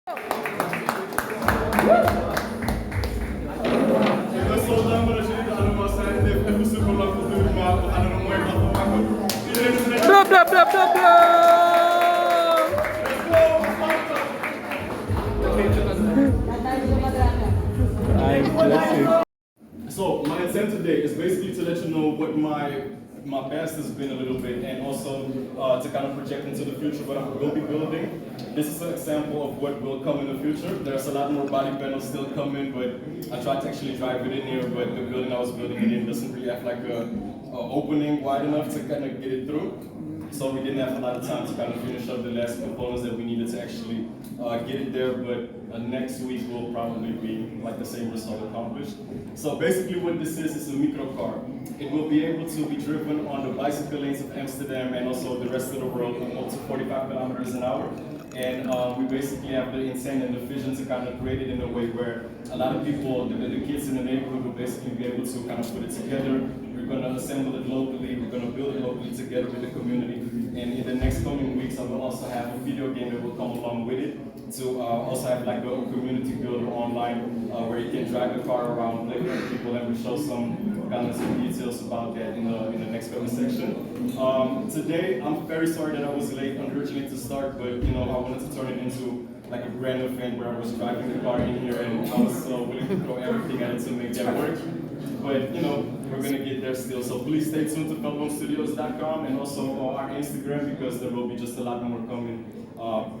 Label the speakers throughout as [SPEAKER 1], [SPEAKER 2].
[SPEAKER 1] Ik ben zo dankbaar dat jullie er allemaal zijn. Het heeft even super lang geduurd, maar we gaan er een mooie dag van maken. Iedereen is ready?
[SPEAKER 2] Blah, blah, blah, blah, blah.
[SPEAKER 1] Let's go! So my intent today is basically to let you know what my past has been a little bit, and also to kind of project into the future what I will be building. This is an example of what will come in the future. There's a lot more body panels still coming, but I tried to actually drive it in here, but the building I was building it in doesn't really have like a opening wide enough to kind of get it through. So we didn't have a lot of time to kind of finish up the last components that we needed to actually get it there, but next week will probably be like the same result accomplished. So basically what this is a micro car. It will be able to be driven on the bicycle lanes of Amsterdam and also the rest of the world up to 45 kilometers an hour. And we basically have the intent and the vision to kind of create it in a way where a lot of people, the kids in the neighborhood will basically be able to kind of put it together. We're going to assemble it locally, we're going to build it locally together with the community. And in the next coming weeks, I will also have a video game that will come along with it to also have like a community builder online where you can drag the car around, play with other people, and we'll show some kind of some details about that in the next coming section. Today, I'm very sorry that I was late originally to start, but you know, I wanted to turn it into like a grand event where I was driving the car in here and I was willing to throw everything at it to make that work. But you know, we're gonna get there still. So please stay tuned to veldboomstudios.com and also our Instagram, because there will be just a lot more coming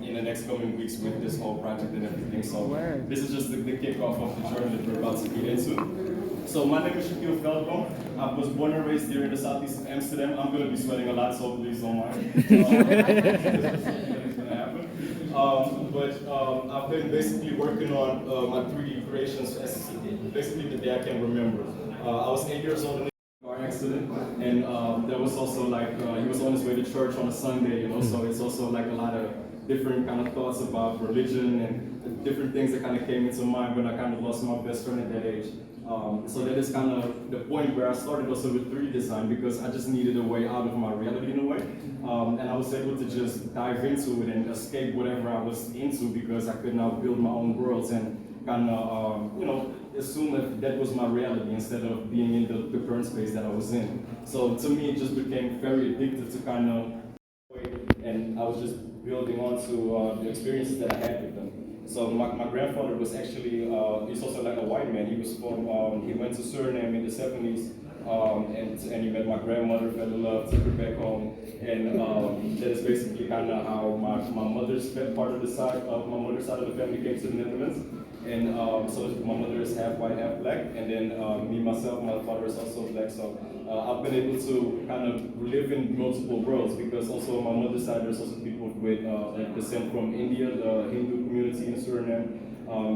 [SPEAKER 1] in the next coming weeks with this whole project and everything. So this is just the kickoff of the journey that we're about to get into. So my name is Veldboom. I was born and raised here in the southeast of Amsterdam. I'm gonna be sweating a lot, so please don't mind. I've been basically working on my 3D creations as basically the day I can remember. I was 8 years old in a car accident, and there was also like, he was on his way to church on a Sunday, you know, so it's also like a lot of different kind of thoughts about religion and different things that kind of came into mind when I kind of lost my best friend at that age. So that is kind of the point where I started also with 3D design, because I just needed a way out of my reality in a way. And I was able to just dive into it and escape whatever I was into, because I could now build my own worlds and kind of, you know, assume that was my reality instead of being in the current space that I was in. So to me, it just became very addictive to kind of, and I was just building onto the experiences that I had with them. So my grandfather was actually, he's also like a white man. He was from, he went to Suriname in the 70s, and he met my grandmother, fell in love, took her back home, and that is basically kind of how my mother's part of the side of my mother's side of the family came to the Netherlands. And so my mother is half white, half black, and then me myself, my father is also black. So I've been able to kind of live in multiple worlds, because also on my mother's side there's also people with descent from India, the Hindu community in Suriname.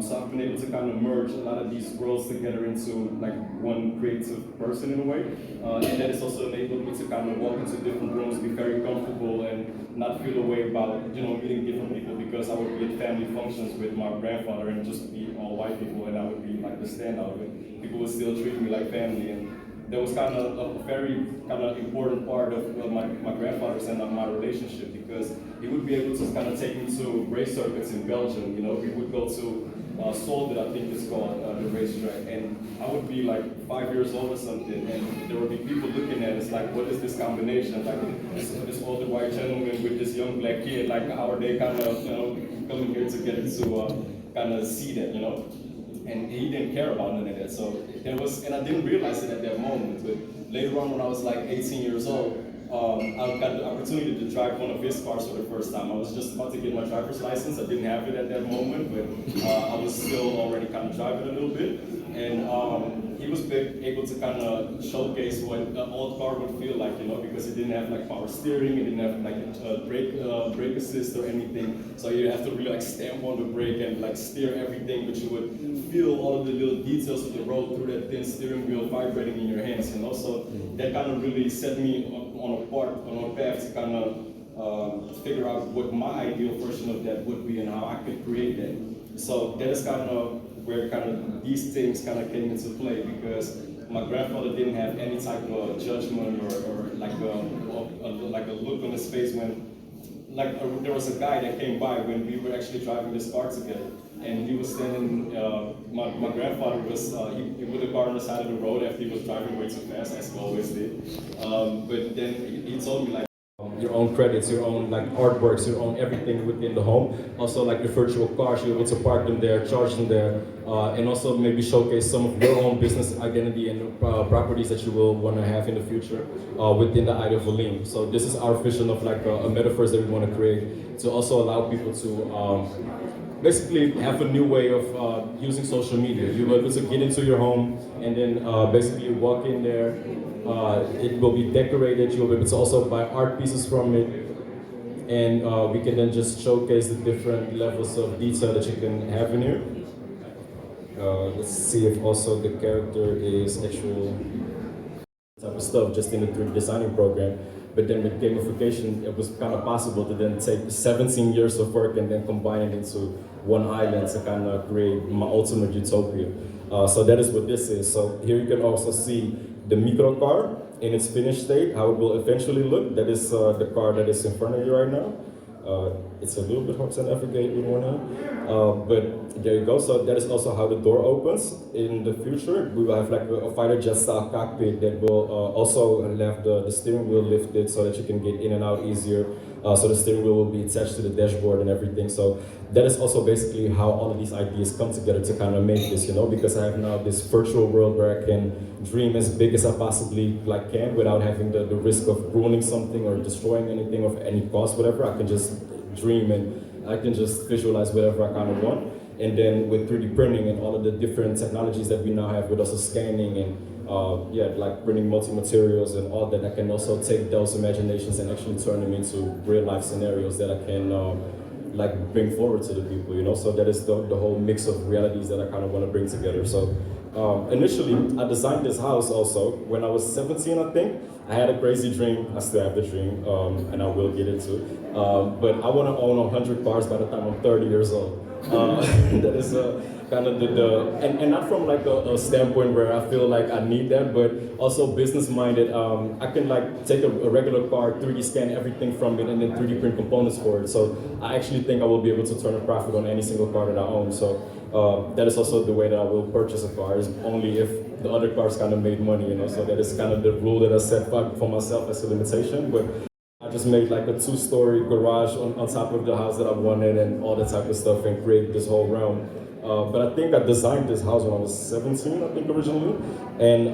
[SPEAKER 1] So I've been able to kind of merge a lot of these worlds together into like one creative person in a way. And that has also enabled me to kind of walk into different rooms, be very comfortable, and not feel a way about, you know, meeting different people, because I would be at family functions with my grandfather and just be all white people, and I would be like the standout, and people would still treat me like family. And that was kind of a very kind of important part of my grandfather's and my relationship, because he would be able to kind of take me to race circuits in Belgium. You know, we would go to Solid, I think it's called, the racetrack, and I would be like 5 years old or something, and there would be people looking at us like, what is this combination? Like this older white gentleman with this young black kid, like how are they kind of, you know, coming here together to kind of see that, you know? And he didn't care about none of that. So there was, and I didn't realize it at that moment, but later on when I was like 18 years old, I got the opportunity to drive one of his cars for the first time. I was just about to get my driver's license. I didn't have it at that moment, but I was still already kind of driving a little bit. And he was able to kind of showcase what an old car would feel like, you know, because it didn't have like power steering, it didn't have like a brake assist or anything. So you have to really like stamp on the brake and like steer everything, but you would feel all of the little details of the road through that thin steering wheel vibrating in your hands, you know. So that kind of really set me on a path to kind of figure out what my ideal version of that would be and how I could create that. So that is kind of where kind of these things kind of came into play, because my grandfather didn't have any type of judgment or like a look on his face when there was a guy that came by when we were actually driving this car together, and he was standing. My grandfather was he put the car on the side of the road after he was driving way too fast, as he always did. But then he told me like, your own credits, your own like artworks, your own everything within the home. Also like the virtual cars, you're able to park them there, charge them there, and also maybe showcase some of your own business identity and properties that you will want to have in the future within the idea of Veldboom. So this is our vision of like a metaverse that we want to create to also allow people to basically have a new way of using social media. You'll be able to get into your home and then basically walk in there. It will be decorated. You'll be able to also buy art pieces from it, and we can then just showcase the different levels of detail that you can have in here. Let's see if also the character is actual type of stuff just in the 3D designing program. But then with gamification, it was kind of possible to then take 17 years of work and then combine it into one island to kind of create my ultimate utopia. So that is what this is. So here you can also see the micro car in its finished state, how it will eventually look. That is the car that is in front of you right now. It's a little bit hard to navigate with one hand, but there you go. So that is also how the door opens. In the future, we will have like a fighter jet style cockpit that will also have the steering wheel lifted so that you can get in and out easier. So the steering wheel will be attached to the dashboard and everything. So that is also basically how all of these ideas come together to kind of make this, you know, because I have now this virtual world where I can dream as big as I possibly can without having the risk of ruining something or destroying anything of any cost, whatever. I can just dream and I can just visualize whatever I kind of want. And then with 3D printing and all of the different technologies that we now have with also scanning and like printing multi-materials and all that, I can also take those imaginations and actually turn them into real life scenarios that I can like bring forward to the people, you know? So that is the whole mix of realities that I kind of want to bring together. So initially, I designed this house also when I was 17, I think. I had a crazy dream. I still have the dream, and I will get into it. But I want to own 100 cars by the time I'm 30 years old. That is kind of and not from like a standpoint where I feel like I need that, but also business minded. I can like take a regular car, 3D scan everything from it, and then 3D print components for it. So I actually think I will be able to turn a profit on any single car that I own. So that is also the way that I will purchase a car, is only if the other cars kind of made money, you know. So that is kind of the rule that I set for myself as a limitation. But I just made like a 2-story garage on top of the house that I wanted and all that type of stuff and created this whole realm. But I think I designed this house when I was 17, I think originally. And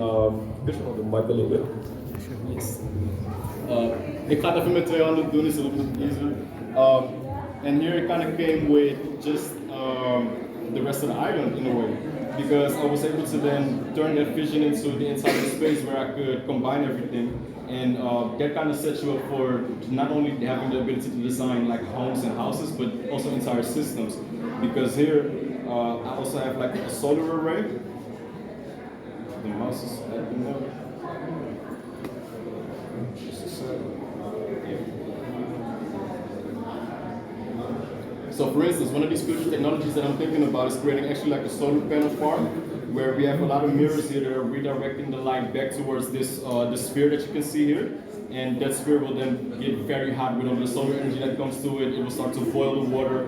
[SPEAKER 1] could you hold the mic a little bit? Yes. Ik ga het even met 2 handen doen, is a little bit easier. And here it kind of came with just the rest of the island in a way, because I was able to then turn that vision into the entire space where I could combine everything, and that kind of sets you up for not only having the ability to design like homes and houses, but also entire systems. Because here I also have like a solar array. The mouse is open now. So for instance, one of these future technologies that I'm thinking about is creating actually like a solar panel farm, where we have a lot of mirrors here that are redirecting the light back towards this the sphere that you can see here. And that sphere will then get very hot with all the solar energy that comes to it. It will start to boil the water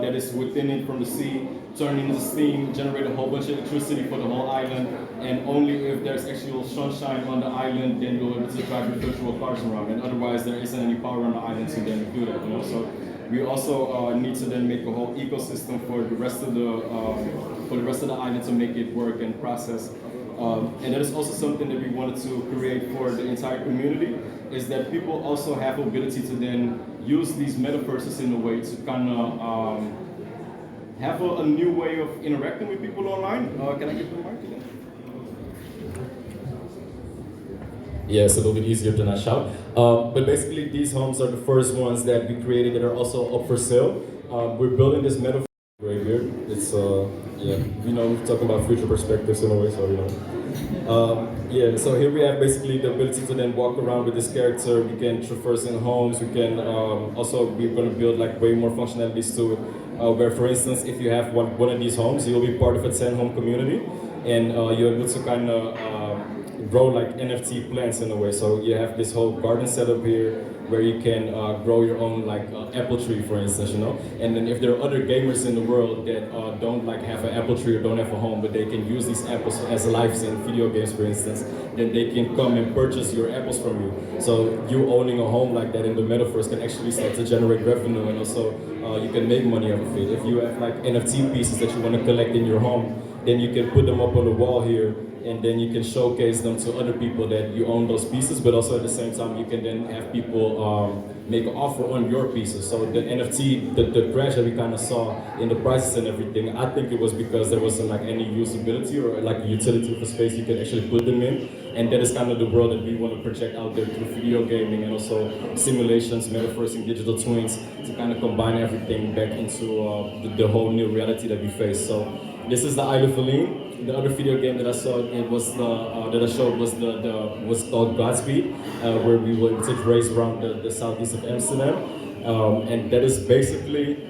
[SPEAKER 1] that is within it from the sea, turn into steam, generate a whole bunch of electricity for the whole island. And only if there's actual sunshine on the island, then you'll be able to drive your virtual cars around. And otherwise, there isn't any power on the island to then do that, you know? So we also need to then make a whole ecosystem for the rest of the island to make it work and process. And that is also something that we wanted to create for the entire community, is that people also have the ability to then use these metaverses in a way to kind of have a new way of interacting with people online. Can I get the mic again? Yeah, it's a little bit easier to not shout. But basically, these homes are the first ones that we created that are also up for sale. We're building this metaverse right here. It's you know, we're talking about future perspectives in a way, so you know. So here we have basically the ability to then walk around with this character. We can traverse in homes. We can also, we're going to build like way more functionalities to it. Where, for instance, if you have one of these homes, you'll be part of a 10-home community, and you're able to kind of grow like NFT plants in a way. So you have this whole garden setup here where you can grow your own like apple tree, for instance, you know. And then if there are other gamers in the world that don't like have an apple tree or don't have a home, but they can use these apples as lives in video games, for instance, then they can come and purchase your apples from you. So you owning a home like that in the metaverse can actually start to generate revenue, and also you can make money out of it. If you have like NFT pieces that you want to collect in your home, then you can put them up on the wall here, and then you can showcase them to other people that you own those pieces, but also at the same time you can then have people make an offer on your pieces. So the NFT, the crash that we kind of saw in the prices and everything, I think it was because there wasn't like any usability or like utility for space you can actually put them in. And that is kind of the world that we want to project out there through video gaming and also simulations, metaverse, and digital twins to kind of combine everything back into the whole new reality that we face. So this is the Isle of Feline. The other video game that I saw, it was that I showed was called Godspeed, where we were to race around the southeast of Amsterdam, and that is basically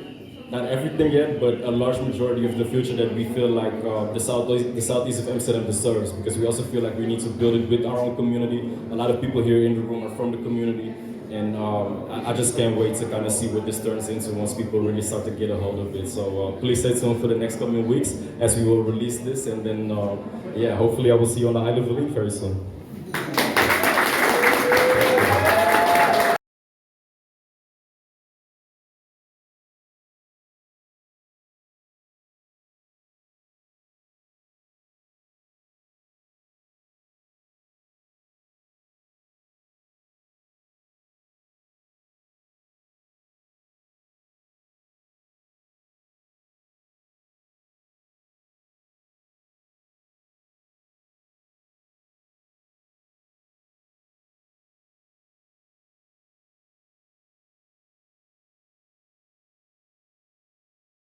[SPEAKER 1] not everything yet, but a large majority of the future that we feel like the southeast of Amsterdam deserves, because we also feel like we need to build it with our own community. A lot of people here in the room are from the community, and I just can't wait to kind of see what this turns into once people really start to get a hold of it. So please stay tuned for the next coming weeks as we will release this, and then yeah, hopefully I will see you on the Isle of Feline very soon.